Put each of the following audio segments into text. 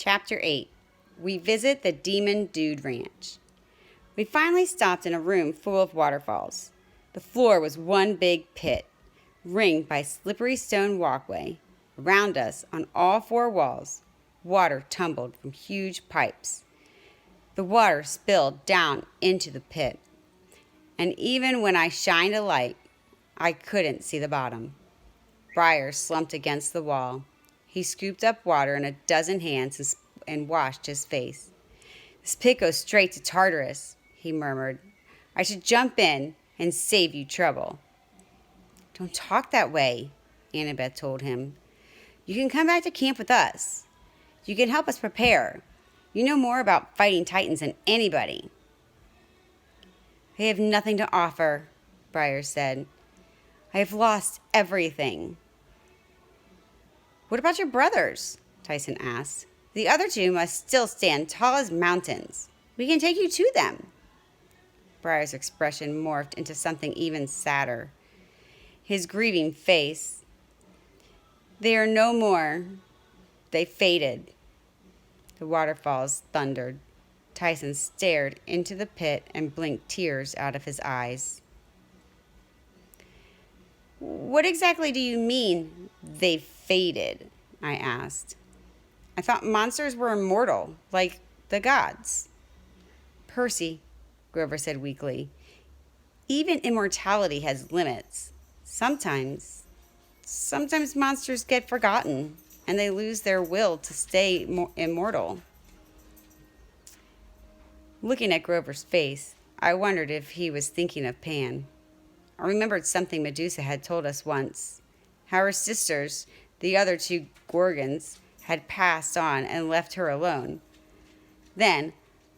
Chapter 8. We visit the Demon Dude Ranch. We finally stopped in a room full of waterfalls. The floor was one big pit, ringed by a slippery stone walkway. Around us, on all four walls, water tumbled from huge pipes. The water spilled down into the pit, and even when I shined a light, I couldn't see the bottom. Briar slumped against the wall. He scooped up water in a dozen hands and washed his face. "This pit goes straight to Tartarus," he murmured. "I should jump in and save you trouble." "Don't talk that way," Annabeth told him. "You can come back to camp with us. You can help us prepare. You know more about fighting titans than anybody." "I have nothing to offer," Briar said. "I have lost everything." "What about your brothers?" Tyson asked. "The other two must still stand tall as mountains. We can take you to them." Briar's expression morphed into something even sadder. His grieving face. "They are no more. They faded." The waterfalls thundered. Tyson stared into the pit and blinked tears out of his eyes. "What exactly do you mean, they faded?" I asked. "I thought monsters were immortal, like the gods." "Percy," Grover said weakly, "even immortality has limits. Sometimes monsters get forgotten, and they lose their will to stay immortal." Looking at Grover's face, I wondered if he was thinking of Pan. I remembered something Medusa had told us once, how her sisters, the other two Gorgons, had passed on and left her alone. Then,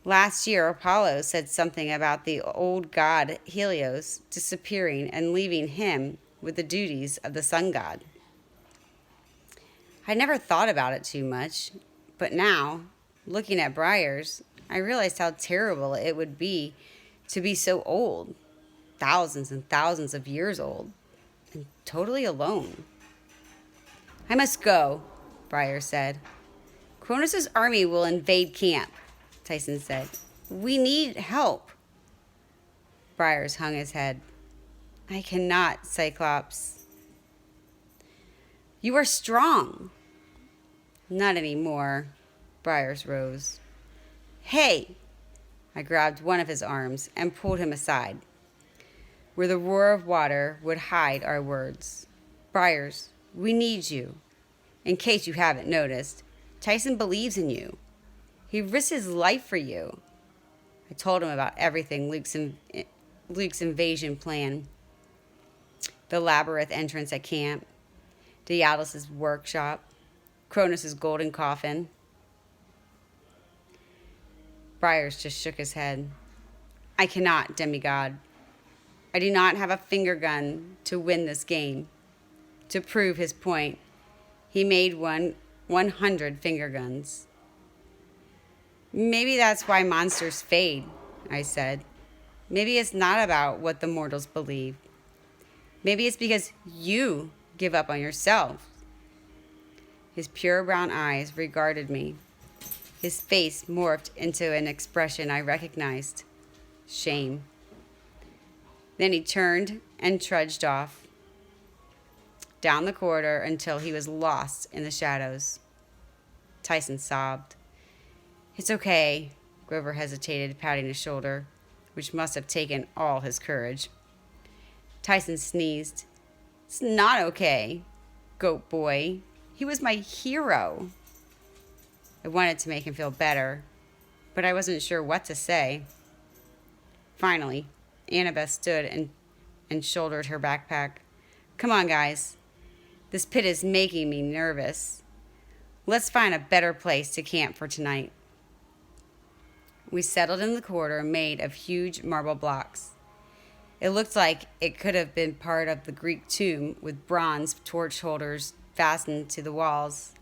last year, Apollo said something about the old god Helios disappearing and leaving him with the duties of the sun god. I never thought about it too much, but now, looking at Briar's, I realized how terrible it would be to be so old, thousands and thousands of years old, and totally alone. "I must go," Briar said. "Cronus' army will invade camp," Tyson said. "We need help." Briars hung his head. "I cannot, Cyclops." "You are strong." "Not anymore." Briars rose. "Hey!" I grabbed one of his arms and pulled him aside, where the roar of water would hide our words. "Briars, we need you. In case you haven't noticed, Tyson believes in you. He risked his life for you." I told him about everything Luke's invasion plan, the labyrinth entrance at camp, Dialysis workshop, Cronus' golden coffin. Briars just shook his head. "I cannot, demigod. I do not have a finger gun to win this game." To prove his point, he made 100 finger guns. "Maybe that's why monsters fade," I said. "Maybe it's not about what the mortals believe. Maybe it's because you give up on yourself." His pure brown eyes regarded me. His face morphed into an expression I recognized: shame. Then he turned and trudged off down the corridor until he was lost in the shadows. Tyson sobbed. "It's okay," Grover hesitated, patting his shoulder, which must have taken all his courage. Tyson sneezed. "It's not okay, goat boy. He was my hero." I wanted to make him feel better, but I wasn't sure what to say. Finally, Annabeth stood and shouldered her backpack. "Come on, guys. This pit is making me nervous. Let's find a better place to camp for tonight." We settled in the corridor made of huge marble blocks. It looked like it could have been part of the Greek tomb with bronze torch holders fastened to the walls.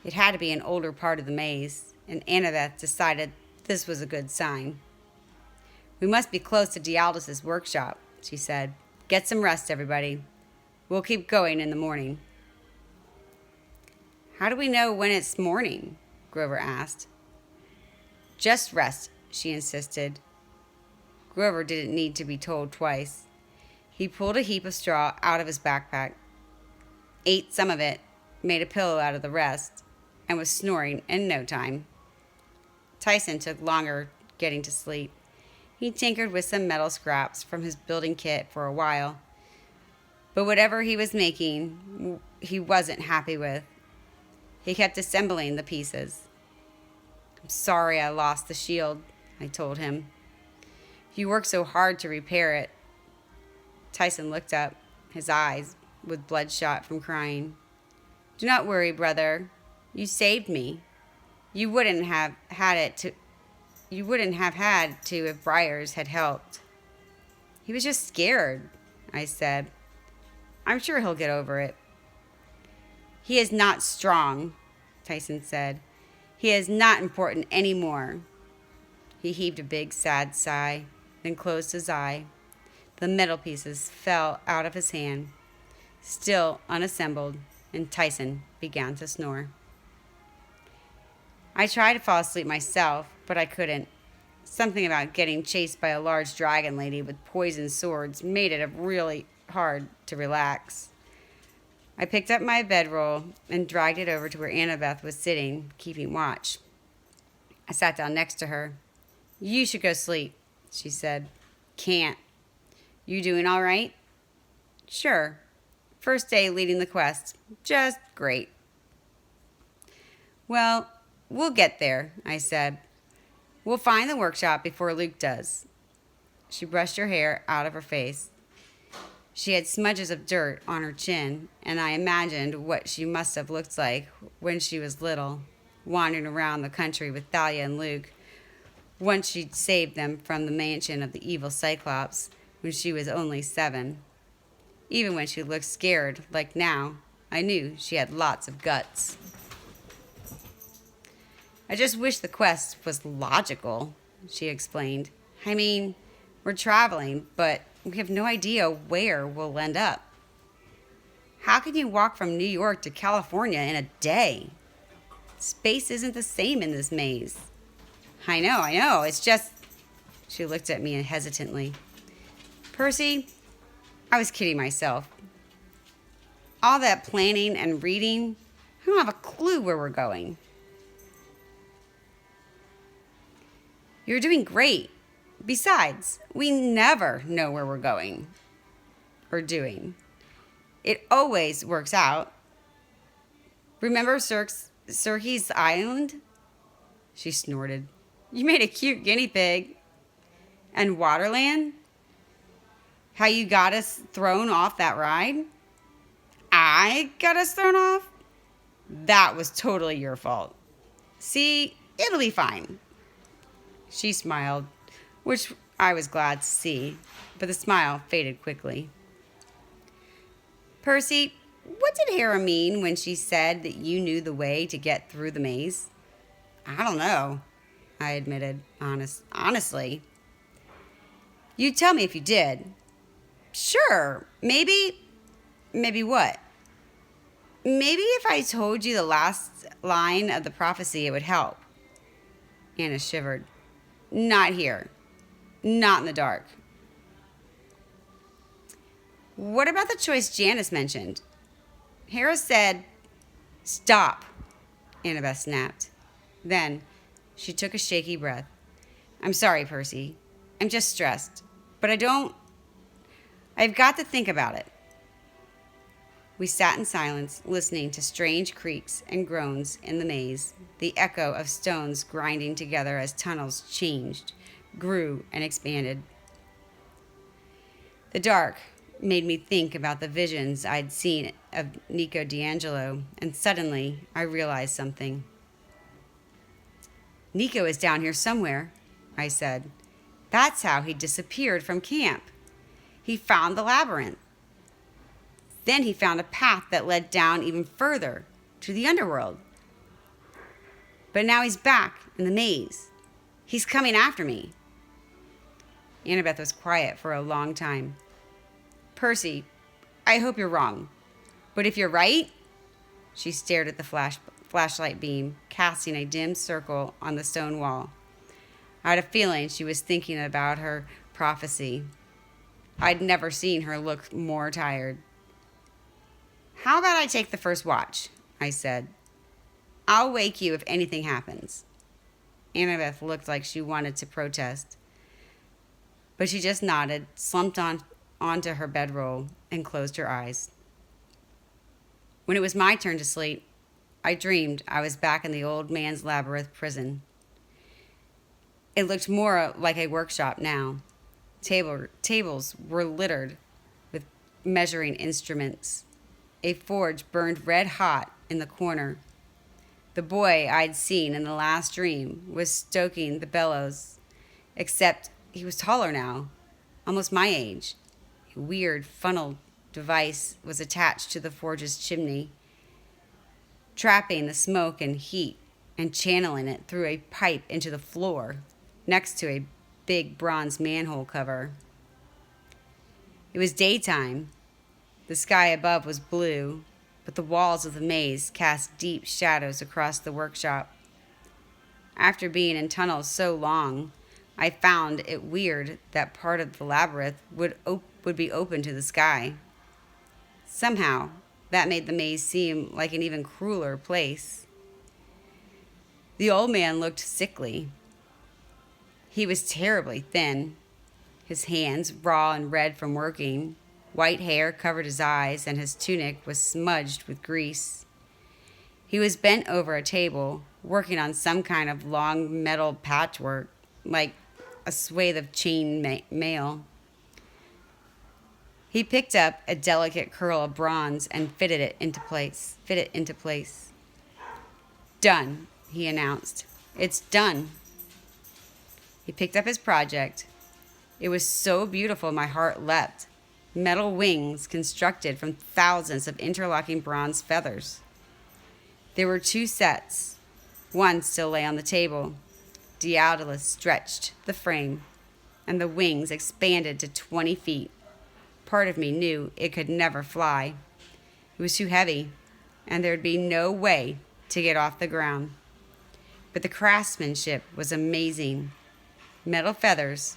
It had to be an older part of the maze, and Annabeth decided this was a good sign. "We must be close to Dialysis workshop," she said. "Get some rest, everybody. We'll keep going in the morning." "How do we know when it's morning?" Grover asked. Just rest, she insisted. Grover didn't need to be told twice. He pulled a heap of straw out of his backpack, ate some of it, made a pillow out of the rest, and was snoring in no time. Tyson took longer getting to sleep. He tinkered with some metal scraps from his building kit for a while, but whatever he was making, he wasn't happy with. He kept assembling the pieces. I'm sorry I lost the shield, I told him. You worked so hard to repair it. Tyson looked up, his eyes with bloodshot from crying. Do not worry, brother. You saved me. You wouldn't have had to if Briars had helped. He was just scared, I said. I'm sure he'll get over it. He is not strong, Tyson said. He is not important anymore. He heaved a big, sad sigh, then closed his eye. The metal pieces fell out of his hand, still unassembled, and Tyson began to snore. I tried to fall asleep myself, but I couldn't. Something about getting chased by a large dragon lady with poisoned swords made it really hard to relax. I picked up my bedroll and dragged it over to where Annabeth was sitting, keeping watch. I sat down next to her. You should go sleep, she said. Can't. You doing all right? Sure. First day leading the quest. Just great. Well, we'll get there, I said. We'll find the workshop before Luke does. She brushed her hair out of her face. She had smudges of dirt on her chin, and I imagined what she must have looked like when she was little, wandering around the country with Thalia and Luke, once she'd saved them from the mansion of the evil Cyclops when she was only 7. Even when she looked scared, like now, I knew she had lots of guts. I just wish the quest was logical, she explained. I mean, we're traveling, but we have no idea where we'll end up. How can you walk from New York to California in a day? Space isn't the same in this maze. I know. It's just... She looked at me hesitantly. Percy, I was kidding myself. All that planning and reading, I don't have a clue where we're going. You're doing great. Besides, we never know where we're going or doing. It always works out. Remember Circe's Island? She snorted. You made a cute guinea pig. And Waterland? How you got us thrown off that ride? I got us thrown off? That was totally your fault. See, it'll be fine. She smiled, which I was glad to see, but the smile faded quickly. Percy, what did Hera mean when she said that you knew the way to get through the maze? I don't know, I admitted, honestly. You tell me if you did. Sure, maybe what? Maybe if I told you the last line of the prophecy, it would help. Anna shivered. Not here. Not in the dark. What about the choice Janice mentioned? Hera said, Stop, Annabeth snapped. Then she took a shaky breath. I'm sorry, Percy. I'm just stressed. But I've got to think about it. We sat in silence, listening to strange creaks and groans in the maze, the echo of stones grinding together as tunnels changed, grew, and expanded. The dark made me think about the visions I'd seen of Nico D'Angelo, and suddenly I realized something. Nico is down here somewhere, I said. That's how he disappeared from camp. He found the labyrinth. Then he found a path that led down even further to the underworld. But now he's back in the maze. He's coming after me. Annabeth was quiet for a long time. Percy, I hope you're wrong. But if you're right, she stared at the flashlight beam, casting a dim circle on the stone wall. I had a feeling she was thinking about her prophecy. I'd never seen her look more tired. "How about I take the first watch?" I said. "I'll wake you if anything happens." Annabeth looked like she wanted to protest, but she just nodded, slumped onto her bedroll, and closed her eyes. When it was my turn to sleep, I dreamed I was back in the old man's labyrinth prison. It looked more like a workshop now. Tables were littered with measuring instruments. A forge burned red hot in the corner. The boy I'd seen in the last dream was stoking the bellows, except he was taller now, almost my age. A weird funnel device was attached to the forge's chimney, trapping the smoke and heat and channeling it through a pipe into the floor next to a big bronze manhole cover. It was daytime. The sky above was blue, but the walls of the maze cast deep shadows across the workshop. After being in tunnels so long, I found it weird that part of the labyrinth would be open to the sky. Somehow, that made the maze seem like an even crueler place. The old man looked sickly. He was terribly thin, his hands raw and red from working. White hair covered his eyes, and his tunic was smudged with grease. He was bent over a table, working on some kind of long metal patchwork, like a swathe of chain mail. He picked up a delicate curl of bronze and fitted it into place. "Done," he announced. "It's done." He picked up his project. It was so beautiful my heart leapt. Metal wings constructed from thousands of interlocking bronze feathers. There were 2 sets. One still lay on the table. Daedalus stretched the frame, and the wings expanded to 20 feet. Part of me knew it could never fly. It was too heavy, and there'd be no way to get off the ground. But the craftsmanship was amazing. Metal feathers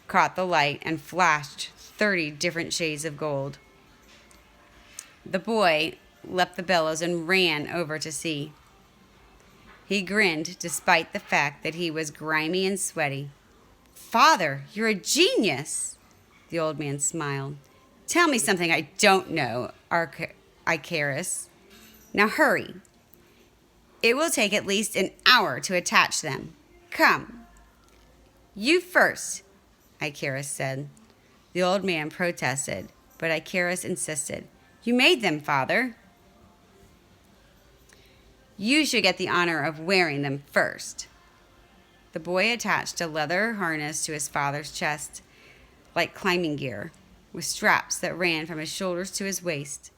caught the light and flashed 30 different shades of gold. The boy leapt the bellows and ran over to see. He grinned despite the fact that he was grimy and sweaty. "Father, you're a genius!" The old man smiled. "Tell me something I don't know, Icarus. Now hurry. It will take at least an hour to attach them. Come." "You first," Icarus said. The old man protested, but Icarus insisted. "You made them, Father." "You should get the honor of wearing them first." The boy attached a leather harness to his father's chest, like climbing gear, with straps that ran from his shoulders to his waist.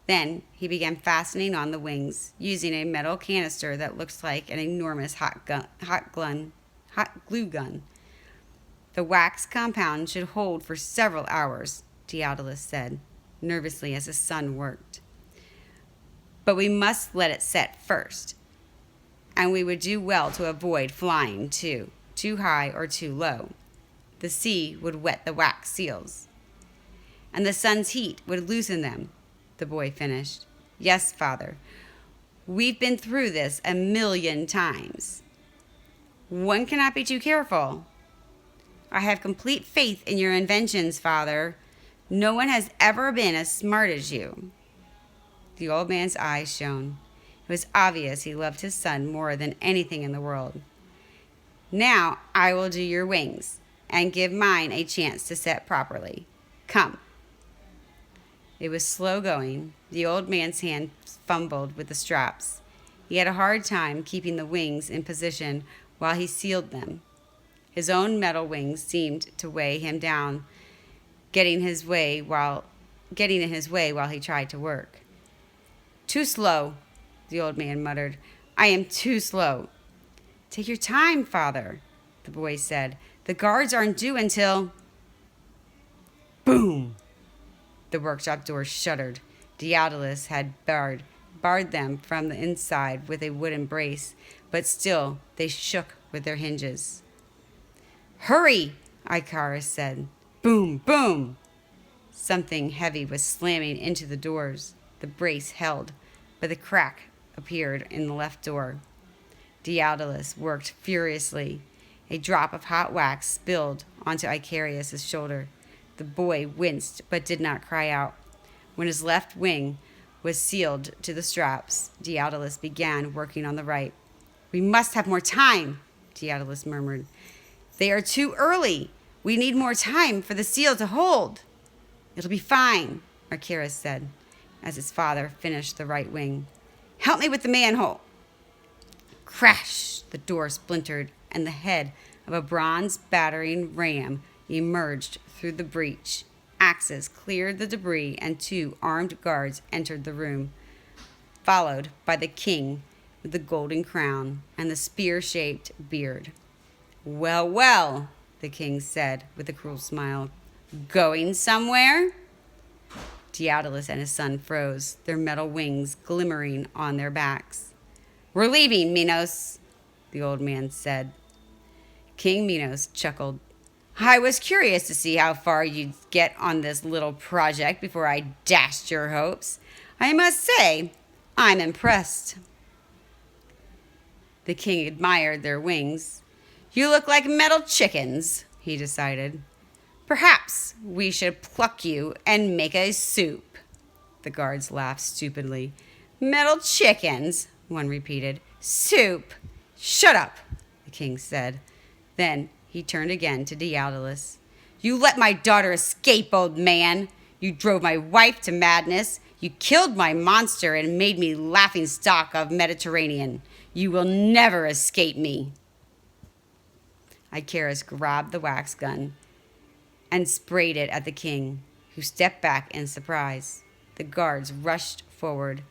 Then he began fastening on the wings, using a metal canister that looked like an enormous hot glue gun. "The wax compound should hold for several hours," Daedalus said, nervously as his son worked. "But we must let it set first, and we would do well to avoid flying too high or too low. The sea would wet the wax seals, and the sun's heat would loosen them," the boy finished. "Yes, Father, we've been through this 1,000,000 times. One cannot be too careful. I have complete faith in your inventions, Father. No one has ever been as smart as you." The old man's eyes shone. It was obvious he loved his son more than anything in the world. "Now I will do your wings and give mine a chance to set properly. Come." It was slow going. The old man's hand fumbled with the straps. He had a hard time keeping the wings in position while he sealed them. His own metal wings seemed to weigh him down, getting in his way while he tried to work. "Too slow," the old man muttered. "I am too slow." "Take your time, Father," the boy said. "The guards aren't due until—" Boom! The workshop door shuddered. Daedalus had barred them from the inside with a wooden brace, but still they shook with their hinges. "Hurry!" Icarus said. Boom, boom! Something heavy was slamming into the doors. The brace held, but the crack appeared in the left door. Daedalus worked furiously. A drop of hot wax spilled onto Icarius' shoulder. The boy winced but did not cry out. When his left wing was sealed to the straps, Daedalus began working on the right. "We must have more time," Daedalus murmured. "They are too early. We need more time for the seal to hold." "It'll be fine," Icarius said, as his father finished the right wing. "Help me with the manhole." Crash! The door splintered, and the head of a bronze battering ram emerged through the breach. Axes cleared the debris, and 2 armed guards entered the room, followed by the king with the golden crown and the spear-shaped beard. "Well, well," the king said with a cruel smile. "Going somewhere?" Daedalus and his son froze, their metal wings glimmering on their backs. "We're leaving, Minos," the old man said. King Minos chuckled. "I was curious to see how far you'd get on this little project before I dashed your hopes. I must say, I'm impressed." The king admired their wings. "You look like metal chickens," he decided. "Perhaps we should pluck you and make a soup." The guards laughed stupidly. "Metal chickens," one repeated. "Soup." "Shut up," the king said. Then he turned again to Daedalus. "You let my daughter escape, old man. You drove my wife to madness. You killed my monster and made me laughing stock of Mediterranean. You will never escape me." Icarus grabbed the wax gun and sprayed it at the king, who stepped back in surprise. The guards rushed forward,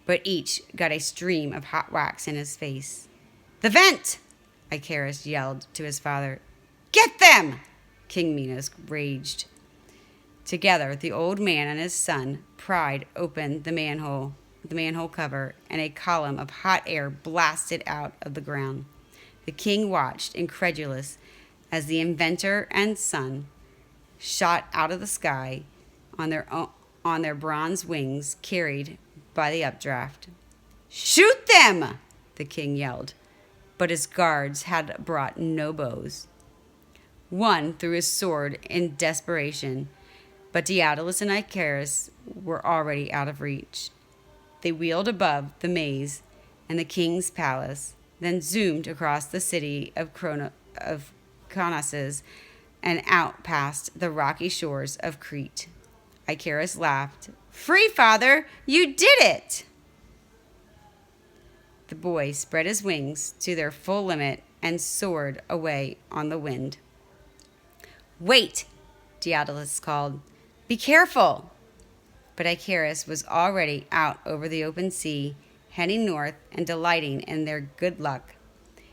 but each got a stream of hot wax in his face. "The vent!" Icarus yelled to his father. "Get them!" King Minos raged. Together, the old man and his son pried open the manhole cover, and a column of hot air blasted out of the ground. The king watched, incredulous, as the inventor and son shot out of the sky on their bronze wings, carried by the updraft. "Shoot them!" the king yelled, but his guards had brought no bows. One threw his sword in desperation, but Daedalus and Icarus were already out of reach. They wheeled above the maze and the king's palace, then zoomed across the city of Knossos and out past the rocky shores of Crete. Icarus laughed. "Free, father! You did it!" The boy spread his wings to their full limit and soared away on the wind. "Wait!" Daedalus called. "Be careful!" But Icarus was already out over the open sea, heading north and delighting in their good luck.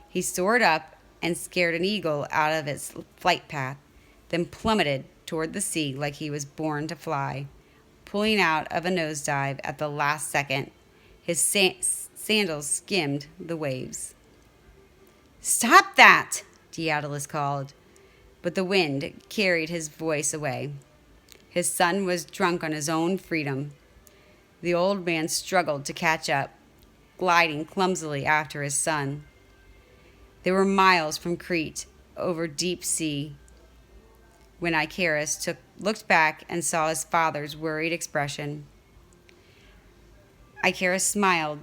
He soared up and scared an eagle out of its flight path, then plummeted toward the sea like he was born to fly, pulling out of a nosedive at the last second. His sandals skimmed the waves. "Stop that!" Daedalus called, but the wind carried his voice away. His son was drunk on his own freedom. The old man struggled to catch up, gliding clumsily after his son. They were miles from Crete, over deep sea, when Icarus looked back and saw his father's worried expression. Icarus smiled.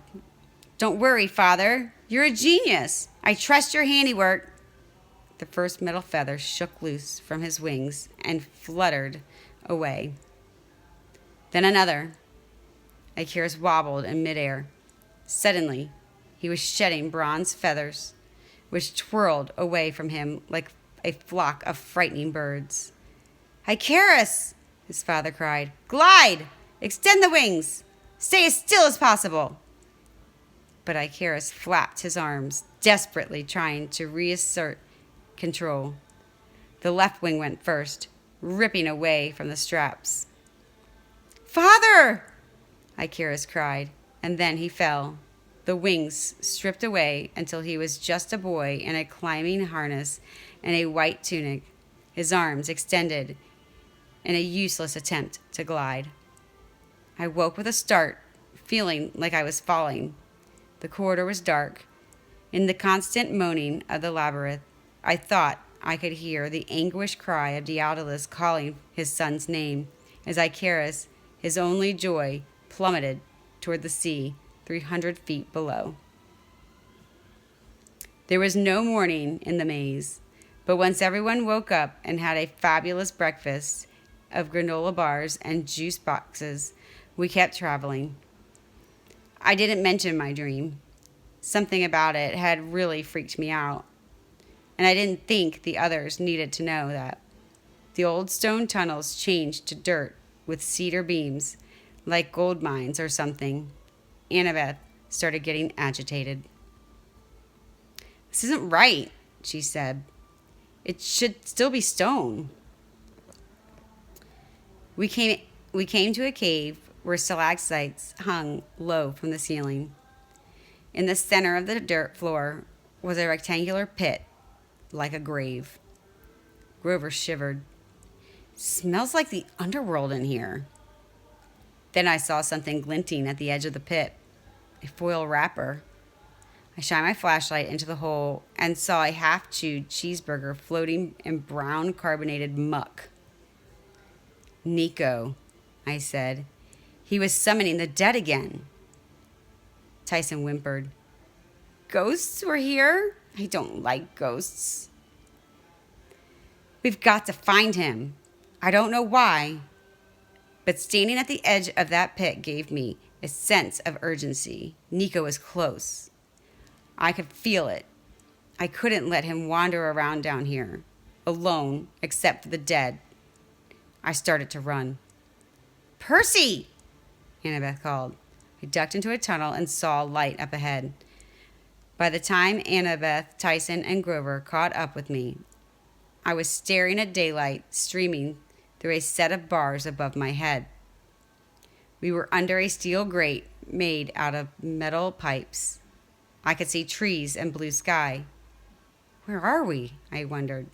"Don't worry, father. You're a genius. I trust your handiwork." The first metal feather shook loose from his wings and fluttered away. Then another. Icarus wobbled in midair. Suddenly, he was shedding bronze feathers, which twirled away from him like a flock of frightening birds. "Icarus!" his father cried. "Glide! Extend the wings! Stay as still as possible!" But Icarus flapped his arms, desperately trying to reassert control. The left wing went first, ripping away from the straps. "Father!" Icarus cried. and then he fell, the wings stripped away until he was just a boy in a climbing harness and a white tunic, his arms extended in a useless attempt to glide. I woke with a start, feeling like I was falling. The corridor was dark. In the constant moaning of the labyrinth, I thought I could hear the anguished cry of Daedalus calling his son's name as Icarus, his only joy, plummeted toward the sea 300 feet below. There was no morning in the maze, but once everyone woke up and had a fabulous breakfast of granola bars and juice boxes, we kept traveling. I didn't mention my dream. Something about it had really freaked me out, and I didn't think the others needed to know that. The old stone tunnels changed to dirt with cedar beams, like gold mines or something. Annabeth started getting agitated. "This isn't right," she said. "It should still be stone." We came to a cave where stalactites hung low from the ceiling. In the center of the dirt floor was a rectangular pit, like a grave. Grover shivered. "Smells like the underworld in here." Then I saw something glinting at the edge of the pit, a foil wrapper. I shined my flashlight into the hole and saw a half-chewed cheeseburger floating in brown carbonated muck. "Nico," I said. "He was summoning the dead again." Tyson whimpered. "Ghosts were here? I don't like ghosts." "We've got to find him. I don't know why, but standing at the edge of that pit gave me a sense of urgency. Nico was close. I could feel it. I couldn't let him wander around down here, alone, except for the dead. I started to run. "Percy!" Annabeth called. I ducked into a tunnel and saw light up ahead. By the time Annabeth, Tyson, and Grover caught up with me, I was staring at daylight streaming through a set of bars above my head. We were under a steel grate made out of metal pipes. I could see trees and blue sky. Where are we? I wondered.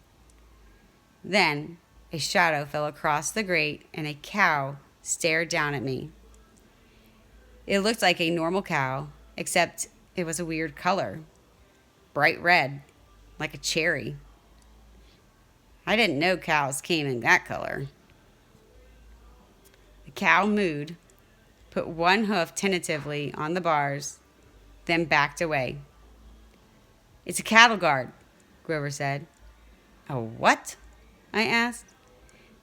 Then a shadow fell across the grate and a cow stared down at me. It looked like a normal cow, except it was a weird color. Bright red, like a cherry. I didn't know cows came in that color. The cow mooed, put one hoof tentatively on the bars, then backed away. "It's a cattle guard," Grover said. "A what?" I asked.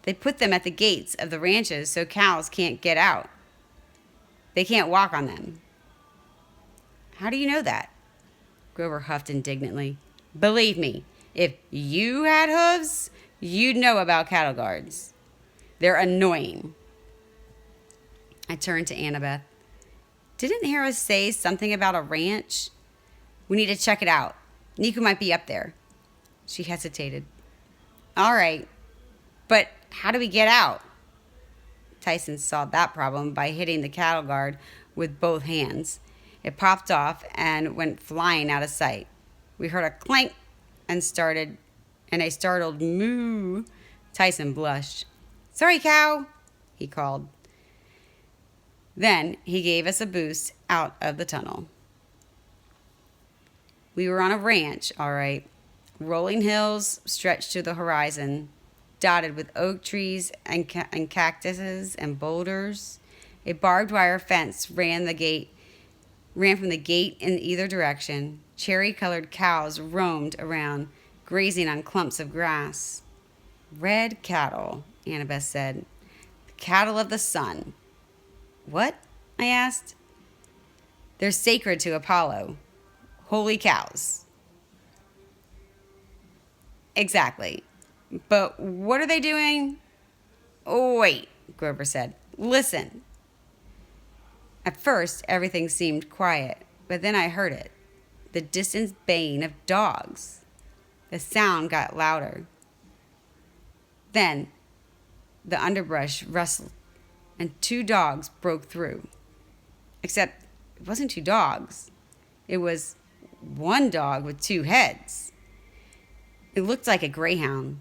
"They put them at the gates of the ranches so cows can't get out. They can't walk on them." "How do you know that?" Grover huffed indignantly. "Believe me, if you had hooves, you'd know about cattle guards. They're annoying." I turned to Annabeth. "Didn't Harris say something about a ranch? We need to check it out. Nico might be up there." She hesitated. "All right, but how do we get out?" Tyson solved that problem by hitting the cattle guard with both hands. It popped off and went flying out of sight. We heard a clank and a startled moo. Tyson blushed. "Sorry, cow," he called. Then he gave us a boost out of the tunnel. We were on a ranch, all right. Rolling hills stretched to the horizon, dotted with oak trees and cactuses and boulders. A barbed wire fence ran from the gate in either direction. Cherry-colored cows roamed around, grazing on clumps of grass. "Red cattle," Annabeth said. "The cattle of the sun." "What?" I asked. "They're sacred to Apollo. Holy cows." "Exactly. But what are they doing?" "Oh, wait," Grover said. "Listen." At first, everything seemed quiet, but then I heard it. The distant baying of dogs. The sound got louder. Then, the underbrush rustled, and 2 dogs broke through. Except it wasn't two dogs. It was one dog with two heads. It looked like a greyhound,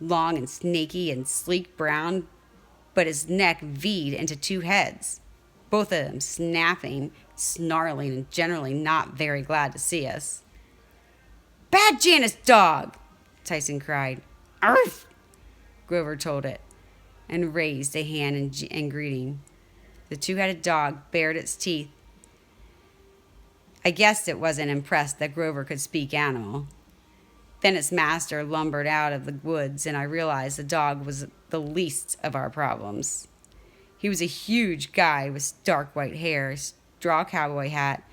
long and snaky and sleek brown, but his neck V'd into two heads, both of them snapping, snarling, and generally not very glad to see us. "Bad Janus dog!" Tyson cried. "Arf!" Grover told it, and raised a hand in greeting. The two-headed dog bared its teeth. I guessed it wasn't impressed that Grover could speak animal. Then its master lumbered out of the woods, and I realized the dog was the least of our problems. He was a huge guy with dark white hair, straw cowboy hat,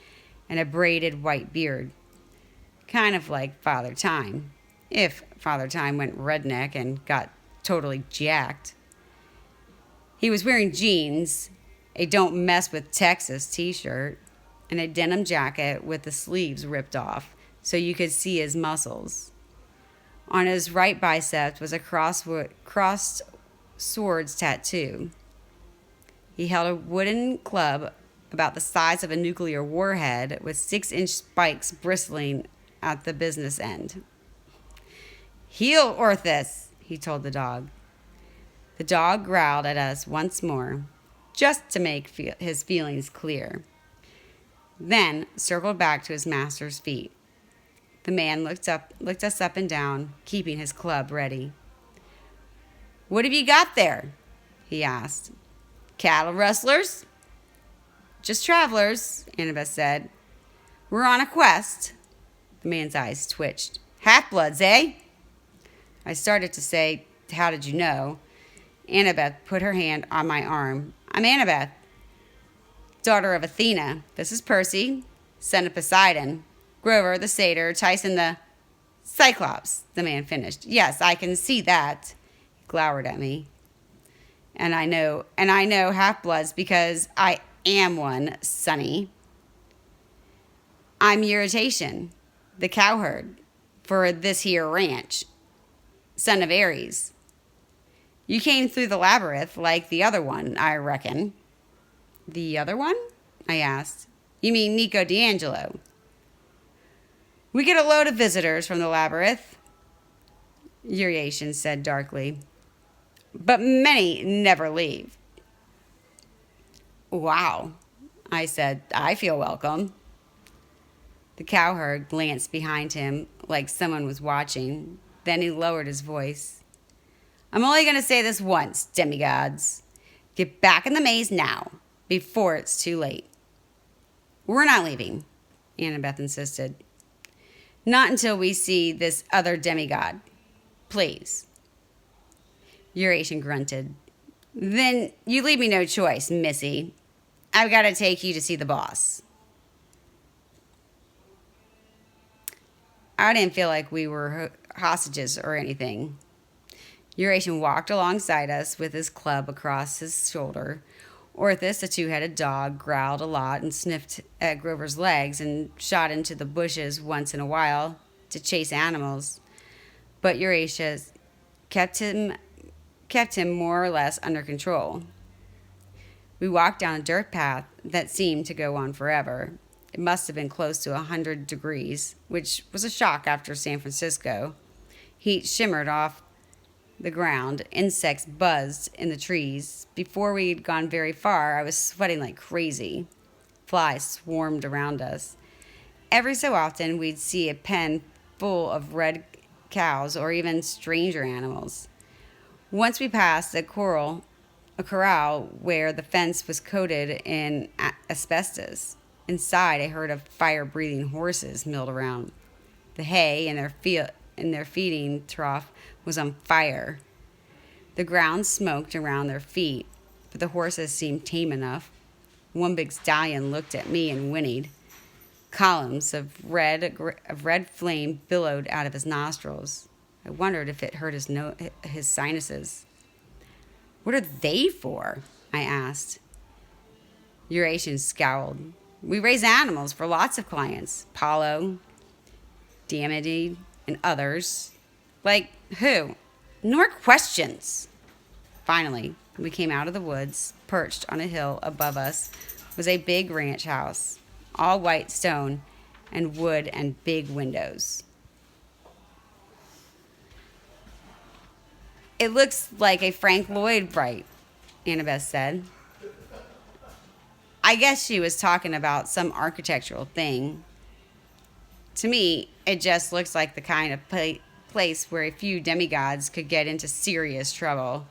and a braided white beard. Kind of like Father Time, if Father Time went redneck and got totally jacked. He was wearing jeans, a "Don't Mess with Texas" t-shirt, and a denim jacket with the sleeves ripped off so you could see his muscles. On his right bicep was a crossed swords tattoo. He held a wooden club about the size of a nuclear warhead with 6-inch spikes bristling at the business end. "Heel, Orthus," he told the dog. The dog growled at us once more, just to make his feelings clear. Then circled back to his master's feet. The man looked us up and down, keeping his club ready. "What have you got there?" he asked. "Cattle rustlers?" "Just travelers," Annabeth said. "We're on a quest." The man's eyes twitched. "Half-bloods, eh?" I started to say, "How did you know?" Annabeth put her hand on my arm. "I'm Annabeth, daughter of Athena. This is Percy, son of Poseidon. Grover, the satyr. Tyson, the Cyclops," the man finished. "Yes, I can see that." He glowered at me. And I know half-bloods because I am one, Sonny. "I'm Irritation, the cowherd for this here ranch, son of Ares. You came through the labyrinth like the other one, I reckon." "The other one?" I asked. "You mean Nico D'Angelo?" "We get a load of visitors from the labyrinth," Uriation said darkly, "but many never leave." "Wow," I said. "I feel welcome." The cowherd glanced behind him like someone was watching. Then he lowered his voice. "I'm only going to say this once, demigods. Get back in the maze now, before it's too late." "We're not leaving," Annabeth insisted. "Not until we see this other demigod. Please." Uriation grunted. "Then you leave me no choice, missy. I've got to take you to see the boss." I didn't feel like we were hostages or anything. Uriation walked alongside us with his club across his shoulder. Orthus, the two-headed dog, growled a lot and sniffed at Grover's legs and shot into the bushes once in a while to chase animals. But Uriation kept him more or less under control. We walked down a dirt path that seemed to go on forever. It must have been close to 100 degrees, which was a shock after San Francisco. Heat shimmered off the ground. Insects buzzed in the trees. Before we had gone very far, I was sweating like crazy. Flies swarmed around us. Every so often, we'd see a pen full of red cows or even stranger animals. Once we passed a corral where the fence was coated in asbestos. Inside, I heard of fire-breathing horses milled around. The hay in their feeding trough was on fire. The ground smoked around their feet, but the horses seemed tame enough. One big stallion looked at me and whinnied. Columns of red flame billowed out of his nostrils. I wondered if it hurt his sinuses. "What are they for?" I asked. Uriation scowled. "We raise animals for lots of clients. Apollo, Diomede, and others." "Like who?" "No more questions." Finally, we came out of the woods. Perched on a hill above us was a big ranch house. all white stone and wood and big windows. It looks like a Frank Lloyd Wright, Annabeth said. I guess she was talking about some architectural thing. To me, it just looks like the kind of place where a few demigods could get into serious trouble.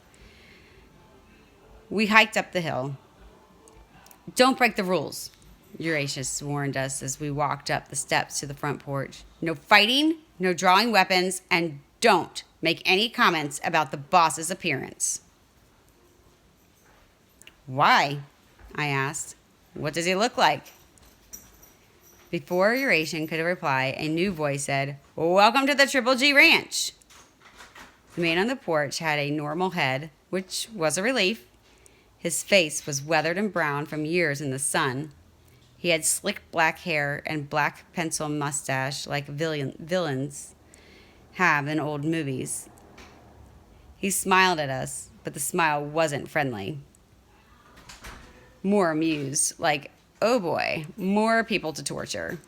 We hiked up the hill. Don't break the rules, Eurasius warned us as we walked up the steps to the front porch. No fighting, no drawing weapons, and don't make any comments about the boss's appearance. Why? I asked. What does he look like? Before Eurasian could reply, a new voice said, Welcome to the Triple G Ranch. The man on the porch had a normal head, which was a relief. His face was weathered and brown from years in the sun. He had slick black hair and black pencil mustache like villains have in old movies. He smiled at us, but the smile wasn't friendly. More amused, like, oh boy, more people to torture.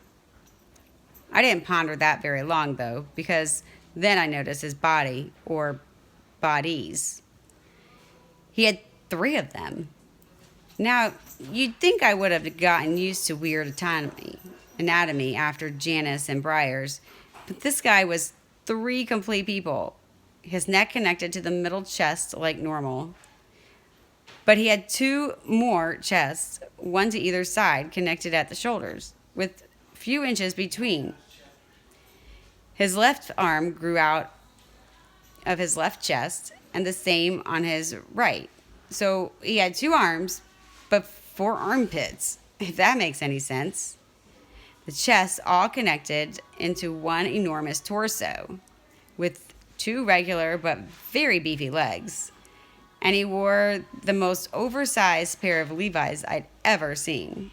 I didn't ponder that very long, though, because then I noticed his body, or bodies. He had 3 of them. Now, you'd think I would have gotten used to weird anatomy after Janus and Briars, but this guy was 3 complete people. His neck connected to the middle chest like normal. But he had 2 more chests, one to either side, connected at the shoulders, with few inches between. His left arm grew out of his left chest, and the same on his right. So he had 2 arms, but 4 armpits, if that makes any sense. The chests all connected into one enormous torso, with 2 regular but very beefy legs. And he wore the most oversized pair of Levi's I'd ever seen.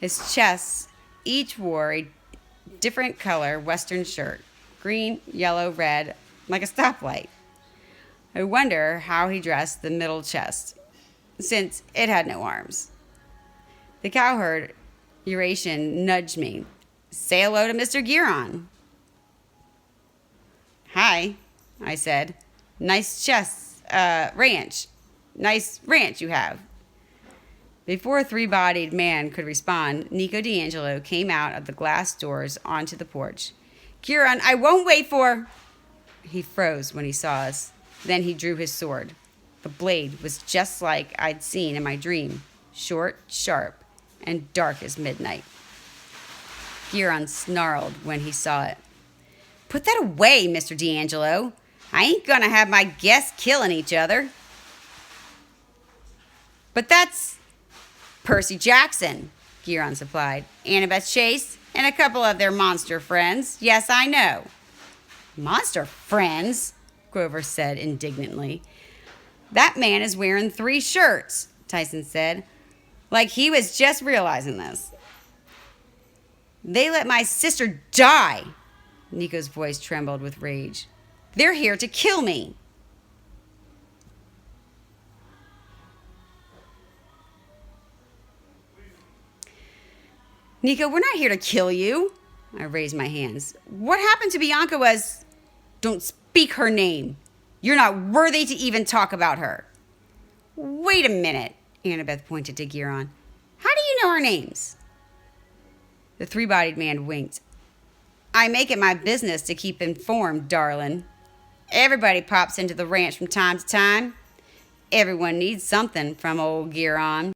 His chests each wore a different color Western shirt, green, yellow, red, like a stoplight. I wonder how he dressed the middle chest, since it had no arms. The cowherd, Eurasian, nudged me. Say hello to Mr. Giron. Hi, I said. Nice chest. Ranch. Nice ranch you have. Before a 3-bodied man could respond, Nico D'Angelo came out of the glass doors onto the porch. Giron, I won't wait for... He froze when he saw us. Then he drew his sword. The blade was just like I'd seen in my dream. Short, sharp, and dark as midnight. Giron snarled when he saw it. Put that away, Mr. D'Angelo. I ain't gonna have my guests killing each other. But that's Percy Jackson, Giron supplied. Annabeth Chase and a couple of their monster friends. Yes, I know. Monster friends? Grover said indignantly. That man is wearing 3 shirts, Tyson said. Like he was just realizing this. They let my sister die. Nico's voice trembled with rage. They're here to kill me. Nico, we're not here to kill you. I raised my hands. What happened to Bianca was... Don't speak her name. You're not worthy to even talk about her. Wait a minute, Annabeth pointed to Giron. How do you know our names? The 3-bodied man winked. I make it my business to keep informed, darling. Everybody pops into the ranch from time to time. Everyone needs something from old Giron.